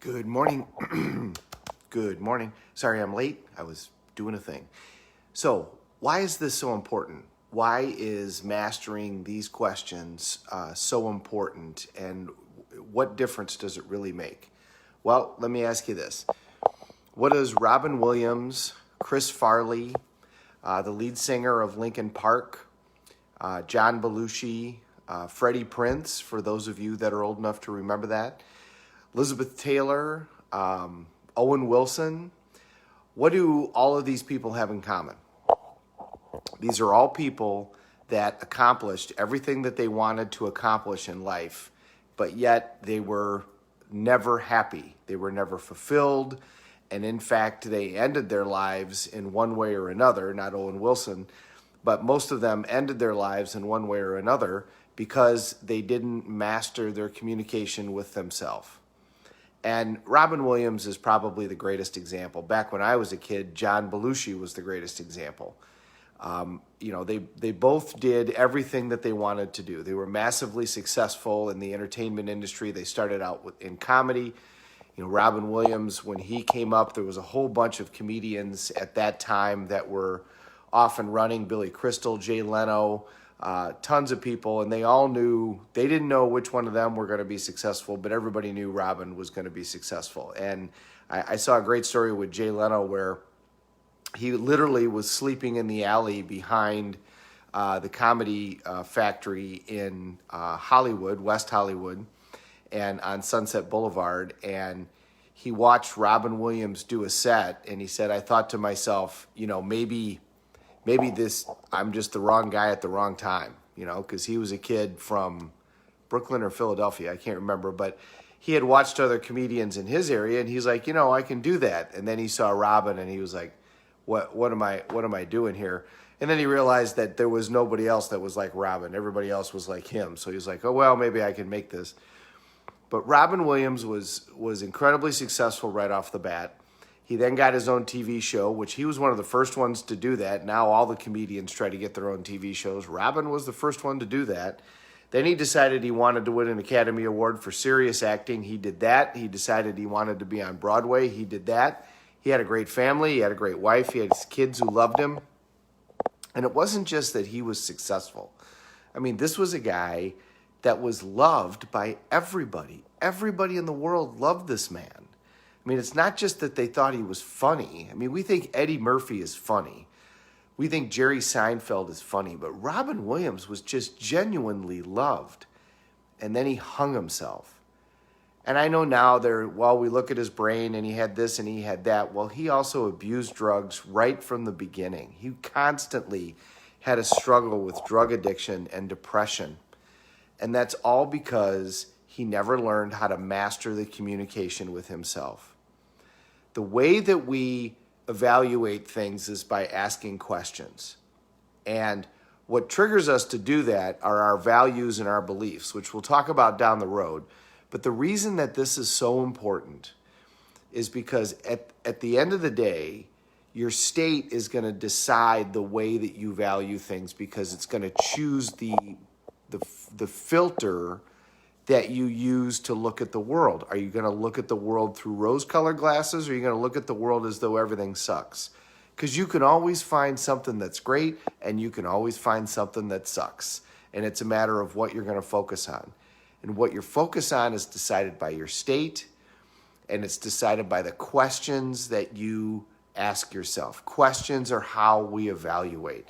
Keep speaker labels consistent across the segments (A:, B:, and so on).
A: Good morning. Good morning. Sorry I'm late. I was doing a thing. So, why is this so important? Why is mastering these questions so important, and what difference does it really make? Well, let me ask you this. What does Robin Williams, Chris Farley, the lead singer of Linkin Park, John Belushi, Freddie Prinze, for those of you that are old enough to remember that, Elizabeth Taylor, Owen Wilson, what do all of these people have in common? These are all people that accomplished everything that they wanted to accomplish in life, but yet they were never happy. They were never fulfilled. And in fact, they ended their lives in one way or another, not Owen Wilson, but most of them ended their lives in one way or another because they didn't master their communication with themselves. And Robin Williams is probably the greatest example. Back when I was a kid, John Belushi was the greatest example. They both did everything that they wanted to do. They were massively successful in the entertainment industry. They started out in comedy. Robin Williams, when he came up, there was a whole bunch of comedians at that time that were off and running. Billy Crystal, Jay Leno, tons of people, and they all knew, they didn't know which one of them were going to be successful, but everybody knew Robin was going to be successful. And I saw a great story with Jay Leno where he literally was sleeping in the alley behind the comedy factory in Hollywood, West Hollywood, and on Sunset Boulevard, and he watched Robin Williams do a set, and he said, I thought to myself, maybe I'm just the wrong guy at the wrong time, because he was a kid from Brooklyn or Philadelphia, I can't remember, but he had watched other comedians in his area, and he's like, I can do that. And then he saw Robin, and he was like, what am I doing here? And then he realized that there was nobody else that was like Robin. Everybody else was like him. So he was like, oh, well, maybe I can make this. But Robin Williams was incredibly successful right off the bat. He then got his own TV show, which he was one of the first ones to do that. Now all the comedians try to get their own TV shows. Robin was the first one to do that. Then he decided he wanted to win an Academy Award for serious acting. He did that. He decided he wanted to be on Broadway. He did that. He had a great family. He had a great wife. He had his kids who loved him. And it wasn't just that he was successful. I mean, this was a guy that was loved by everybody. Everybody in the world loved this man. I mean, it's not just that they thought he was funny. I mean, we think Eddie Murphy is funny. We think Jerry Seinfeld is funny. But Robin Williams was just genuinely loved. And then he hung himself. And I know now we look at his brain and he had this and he had that. Well, he also abused drugs right from the beginning. He constantly had a struggle with drug addiction and depression. And that's all because he never learned how to master the communication with himself. The way that we evaluate things is by asking questions. And what triggers us to do that are our values and our beliefs, which we'll talk about down the road. But the reason that this is so important is because at the end of the day, your state is going to decide the way that you value things, because it's going to choose the filter that you use to look at the world. Are you going to look at the world through rose-colored glasses, or are you going to look at the world as though everything sucks? Because you can always find something that's great, and you can always find something that sucks. And it's a matter of what you're going to focus on. And what you're focused on is decided by your state, and it's decided by the questions that you ask yourself. Questions are how we evaluate.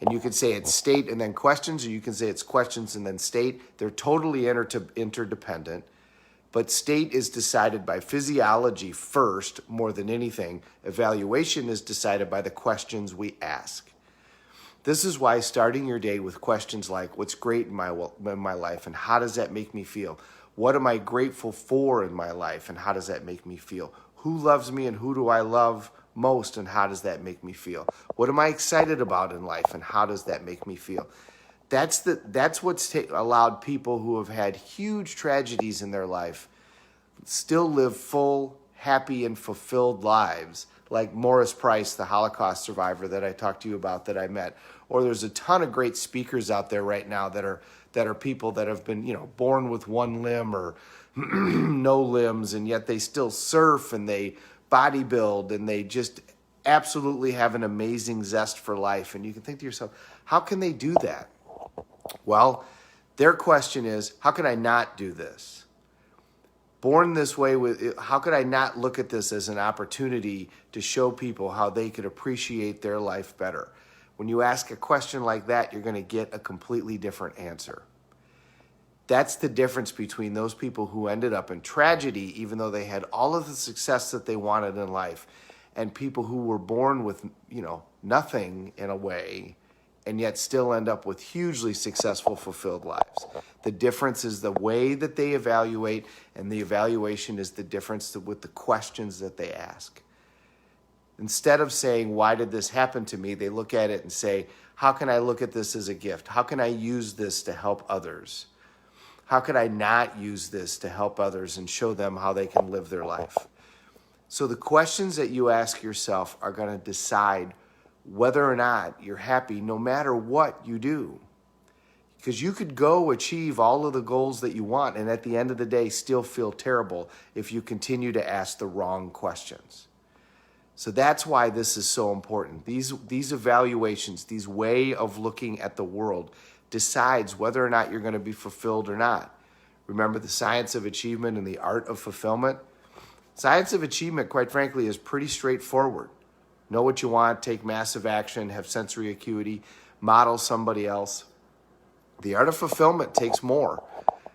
A: And you can say it's state and then questions, or you can say it's questions and then state. They're totally interdependent. But state is decided by physiology first, more than anything. Evaluation is decided by the questions we ask. This is why starting your day with questions like, what's great in my life, and how does that make me feel? What am I grateful for in my life, and how does that make me feel? Who loves me, and who do I love most, and how does that make me feel? What am I excited about in life, and how does that make me feel? That's what's allowed people who have had huge tragedies in their life still live full, happy, and fulfilled lives, like Morris Price, the Holocaust survivor that I talked to you about, that I met. Or there's a ton of great speakers out there right now that are people that have been, born with one limb, or no limbs, and yet they still surf and they bodybuild and they just absolutely have an amazing zest for life. And you can think to yourself, how can they do that? Well, their question is, how can I not do this? Born this way, how could I not look at this as an opportunity to show people how they could appreciate their life better? When you ask a question like that, you're going to get a completely different answer. That's the difference between those people who ended up in tragedy, even though they had all of the success that they wanted in life, and people who were born with, nothing in a way, and yet still end up with hugely successful, fulfilled lives. The difference is the way that they evaluate, and the evaluation is the difference with the questions that they ask. Instead of saying, why did this happen to me? They look at it and say, how can I look at this as a gift? How can I use this to help others? How could I not use this to help others and show them how they can live their life? So the questions that you ask yourself are going to decide whether or not you're happy no matter what you do. Because you could go achieve all of the goals that you want and at the end of the day still feel terrible if you continue to ask the wrong questions. So that's why this is so important. These evaluations, these way of looking at the world decides whether or not you're going to be fulfilled or not. Remember the science of achievement and the art of fulfillment? Science of achievement, quite frankly, is pretty straightforward. Know what you want, take massive action, have sensory acuity, model somebody else. The art of fulfillment takes more.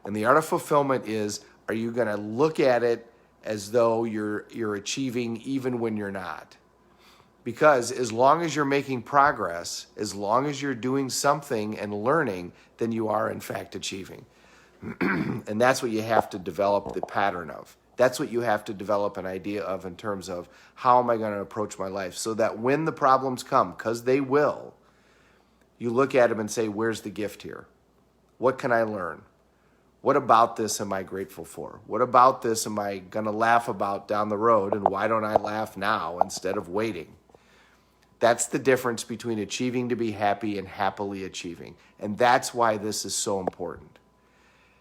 A: And the art of fulfillment is, are you going to look at it as though you're achieving even when you're not? Because as long as you're making progress, as long as you're doing something and learning, then you are in fact achieving. And that's what you have to develop the pattern of. That's what you have to develop an idea of in terms of how am I going to approach my life so that when the problems come, because they will, you look at them and say, where's the gift here? What can I learn? What about this am I grateful for? What about this am I going to laugh about down the road? And why don't I laugh now instead of waiting? That's the difference between achieving to be happy and happily achieving. And that's why this is so important.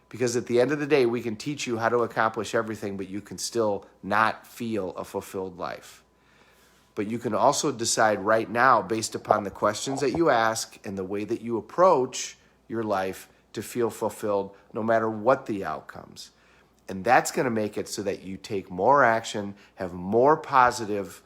A: Because at the end of the day, we can teach you how to accomplish everything, but you can still not feel a fulfilled life. But you can also decide right now, based upon the questions that you ask and the way that you approach your life, to feel fulfilled no matter what the outcomes. And that's going to make it so that you take more action, have more positive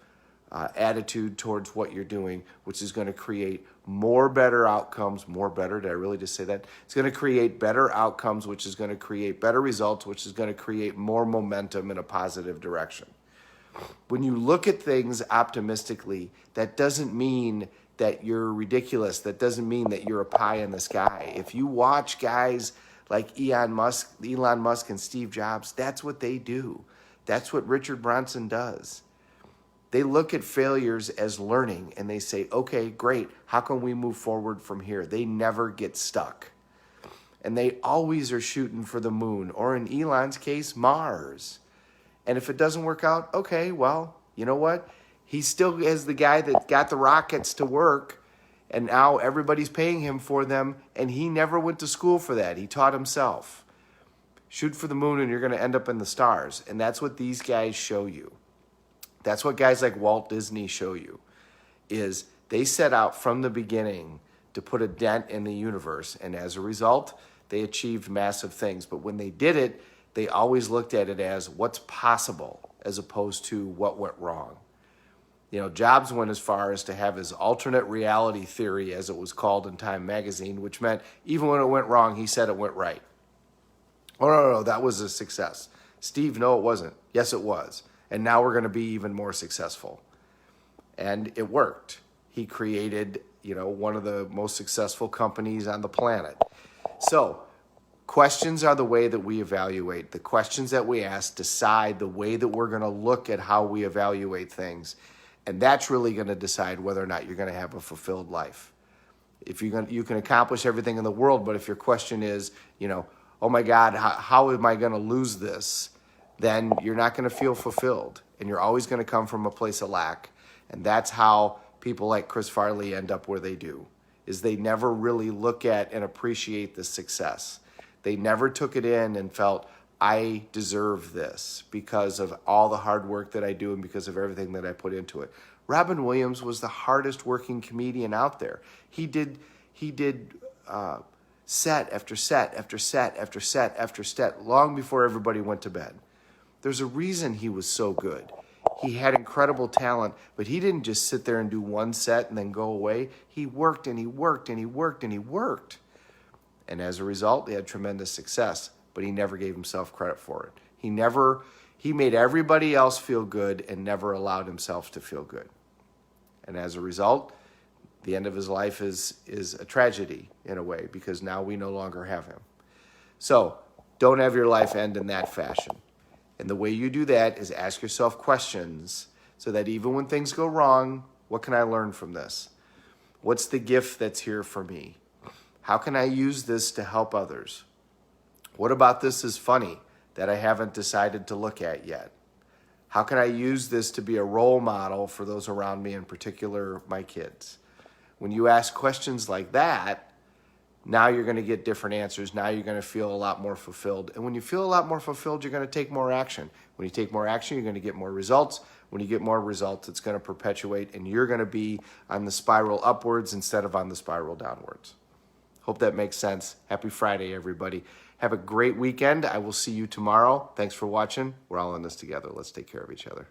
A: attitude towards what you're doing, which is going to create more better outcomes. More better, did I really just say that? It's going to create better outcomes, which is going to create better results, which is going to create more momentum in a positive direction. When you look at things optimistically, that doesn't mean that you're ridiculous. That doesn't mean that you're a pie in the sky. If you watch guys like Elon Musk and Steve Jobs, that's what they do. That's what Richard Branson does. They look at failures as learning and they say, okay, great. How can we move forward from here? They never get stuck. And they always are shooting for the moon, or in Elon's case, Mars. And if it doesn't work out, okay, well, you know what? He still is the guy that got the rockets to work, and now everybody's paying him for them, and he never went to school for that. He taught himself. Shoot for the moon and you're going to end up in the stars. And that's what these guys show you. That's what guys like Walt Disney show you, is they set out from the beginning to put a dent in the universe. And as a result, they achieved massive things. But when they did it, they always looked at it as what's possible as opposed to what went wrong. Jobs went as far as to have his alternate reality theory, as it was called in Time magazine, which meant even when it went wrong, he said it went right. Oh, no, that was a success. Steve, no, it wasn't. Yes, it was. And now we're going to be even more successful. And it worked. He created, one of the most successful companies on the planet. So questions are the way that we evaluate. The questions that we ask decide the way that we're going to look at how we evaluate things. And that's really going to decide whether or not you're going to have a fulfilled life. If you can accomplish everything in the world, but if your question is, oh my God, how am I going to lose this? Then you're not going to feel fulfilled. And you're always going to come from a place of lack. And that's how people like Chris Farley end up where they do, is they never really look at and appreciate the success. They never took it in and felt, I deserve this because of all the hard work that I do and because of everything that I put into it. Robin Williams was the hardest working comedian out there. He did set after set after set after set after set long before everybody went to bed. There's a reason he was so good. He had incredible talent, but he didn't just sit there and do one set and then go away. He worked and he worked and he worked and he worked. And as a result, he had tremendous success, but he never gave himself credit for it. He made everybody else feel good and never allowed himself to feel good. And as a result, the end of his life is a tragedy in a way because now we no longer have him. So don't have your life end in that fashion. And the way you do that is ask yourself questions so that even when things go wrong, what can I learn from this? What's the gift that's here for me? How can I use this to help others? What about this is funny that I haven't decided to look at yet? How can I use this to be a role model for those around me, in particular my kids? When you ask questions like that, now you're going to get different answers. Now you're going to feel a lot more fulfilled. And when you feel a lot more fulfilled, you're going to take more action. When you take more action, you're going to get more results. When you get more results, it's going to perpetuate, and you're going to be on the spiral upwards instead of on the spiral downwards. Hope that makes sense. Happy Friday, everybody. Have a great weekend. I will see you tomorrow. Thanks for watching. We're all in this together. Let's take care of each other.